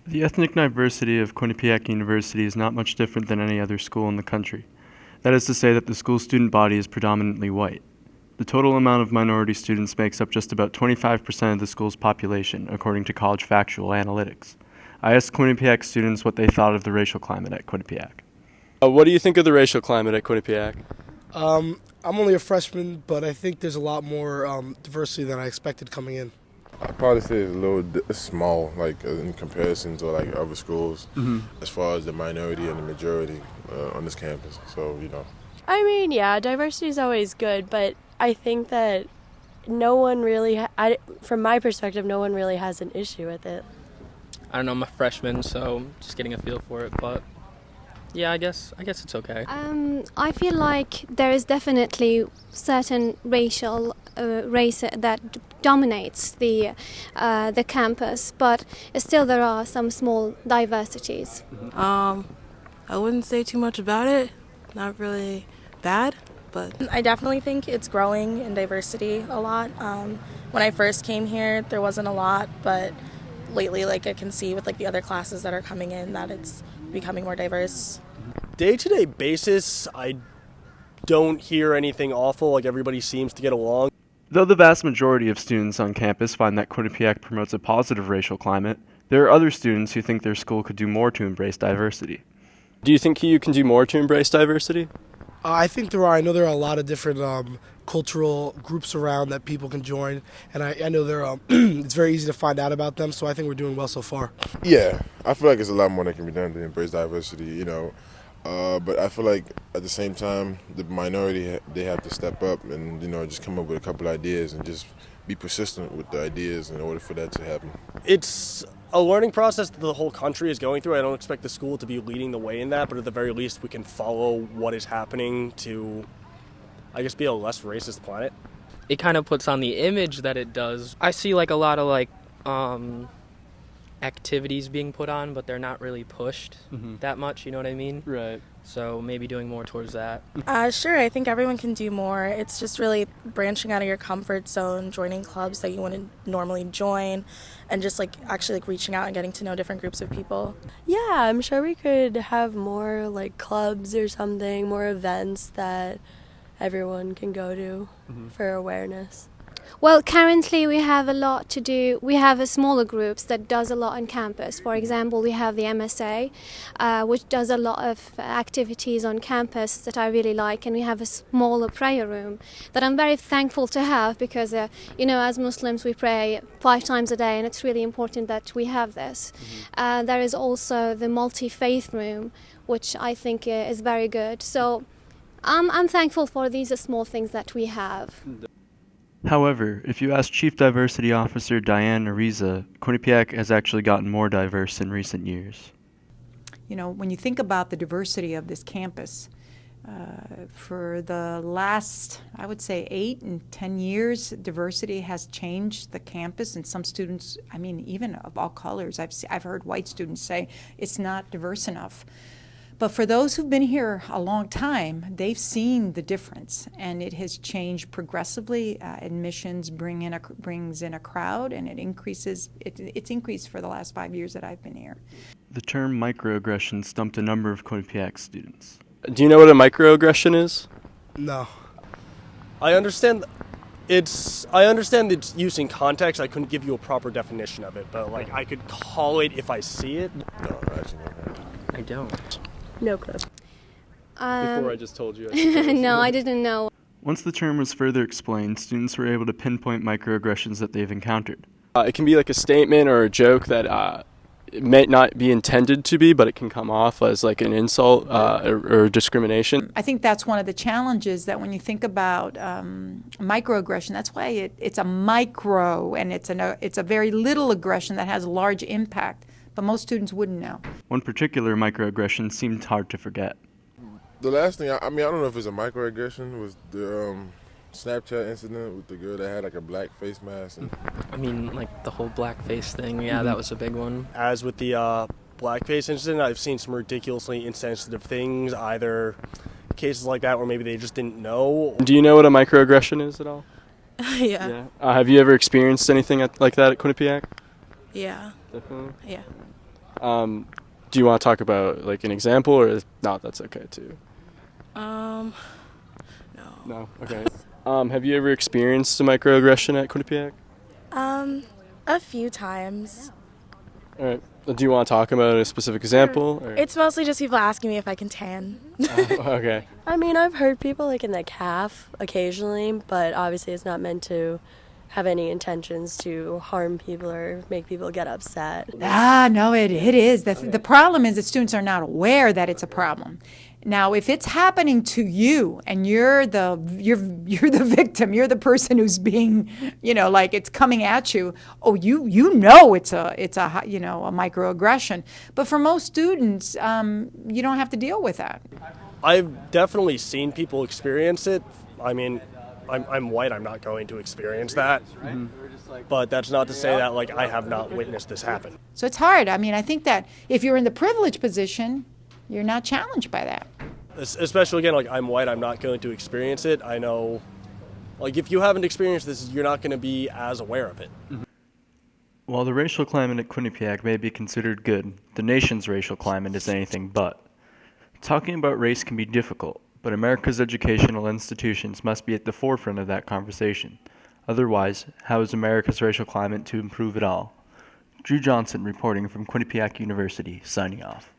The ethnic diversity of Quinnipiac University is not much different than any other school in the country. That is to say that the school student body is predominantly white. The total amount of minority students makes up just about 25% of the school's population, according to College Factual Analytics. I asked Quinnipiac students what they thought of the racial climate at Quinnipiac. What do you think of the racial climate at Quinnipiac? I'm only a freshman, but I think there's a lot more diversity than I expected coming in. I'd probably say it's a little small, like in comparison to like other schools, as far as the minority and the majority on this campus. So, I mean, yeah, diversity is always good, but I think that no one really, from my perspective, no one really has an issue with it. I don't know, I'm a freshman, so just getting a feel for it, but yeah, I guess it's okay. I feel like there is definitely certain racial race that dominates the campus, but still there are some small diversities. I wouldn't say too much about it. Not really bad, but I definitely think it's growing in diversity a lot. When I first came here, there wasn't a lot, but lately, I can see with the other classes that are coming in that it's becoming more diverse. Day-to-day basis, I don't hear anything awful. Everybody seems to get along. Though the vast majority of students on campus find that Quinnipiac promotes a positive racial climate, there are other students who think their school could do more to embrace diversity. Do you think you can do more to embrace diversity? I think there are. I know there are a lot of different cultural groups around that people can join, and I know it's very easy to find out about them, so I think we're doing well so far. Yeah, I feel like there's a lot more that can be done to embrace diversity, but I feel like at the same time, the minority, they have to step up and, just come up with a couple ideas and just be persistent with the ideas in order for that to happen. It's a learning process that the whole country is going through. I don't expect the school to be leading the way in that, but at the very least, we can follow what is happening to, I guess, be a less racist planet. It kind of puts on the image that it does. I see a lot of activities being put on, but they're not really pushed that much, you know what I mean? Right. So maybe doing more towards that. Sure, I think everyone can do more. It's just really branching out of your comfort zone, joining clubs that you wouldn't normally join, and just actually reaching out and getting to know different groups of people. Yeah, I'm sure we could have more clubs or something, more events that everyone can go to for awareness. Well, currently we have a lot to do. We have a smaller groups that does a lot on campus. For example, we have the MSA, which does a lot of activities on campus that I really like, and we have a smaller prayer room that I'm very thankful to have because, as Muslims we pray 5 times a day, and it's really important that we have this. There is also the multi-faith room, which I think is very good. So I'm thankful for these small things that we have. However, if you ask Chief Diversity Officer Diane Ariza, Quinnipiac has actually gotten more diverse in recent years. When you think about the diversity of this campus, for the last, I would say, 8 and 10 years, diversity has changed the campus, and some students, even of all colors, I've heard white students say it's not diverse enough. But for those who've been here a long time, they've seen the difference, and it has changed progressively. Admissions brings in a crowd, and it increases. It's increased for the last 5 years that I've been here. The term microaggression stumped a number of Quinnipiac students. Do you know what a microaggression is? No. I understand its use in context. I couldn't give you a proper definition of it, but I could call it if I see it. No, actually not. I don't. No clue. Before I just told you. No, I didn't know. Once the term was further explained, students were able to pinpoint microaggressions that they've encountered. It can be a statement or a joke that it may not be intended to be, but it can come off as an insult or discrimination. I think that's one of the challenges that when you think about microaggression, that's why it's a micro, and it's a very little aggression that has a large impact. But most students wouldn't know. One particular microaggression seemed hard to forget. The last thing, I don't know if it's a microaggression, was the Snapchat incident with the girl that had a black face mask. The whole blackface thing, yeah, that was a big one. As with the blackface incident, I've seen some ridiculously insensitive things, either cases like that where maybe they just didn't know. Do you know what a microaggression is at all? Yeah. Have you ever experienced anything like that at Quinnipiac? Yeah. Definitely. Yeah. Do you want to talk about like an example, or if not, that's okay too? No. No. Okay. Have you ever experienced a microaggression at Quinnipiac? A few times. All right. Do you want to talk about a specific example? Or? It's mostly just people asking me if I can tan. Okay. I mean, I've heard people like in the calf occasionally, but obviously it's not meant to have any intentions to harm people or make people get upset. No, it is. The problem is that students are not aware that it's a problem. Now, if it's happening to you and you're the victim, you're the person who's being, like it's coming at you. Oh, you know it's a microaggression. But for most students, you don't have to deal with that. I've definitely seen people experience it. I mean, I'm white. I'm not going to experience that. Mm-hmm. But that's not to say that like I have not witnessed this happen. So it's hard. I mean, I think that if you're in the privileged position, you're not challenged by that. Especially, again, like I'm white, I'm not going to experience it. I know, like if you haven't experienced this, you're not going to be as aware of it. Mm-hmm. While the racial climate at Quinnipiac may be considered good, the nation's racial climate is anything but. Talking about race can be difficult, but America's educational institutions must be at the forefront of that conversation. Otherwise, how is America's racial climate to improve at all? Drew Johnson reporting from Quinnipiac University, signing off.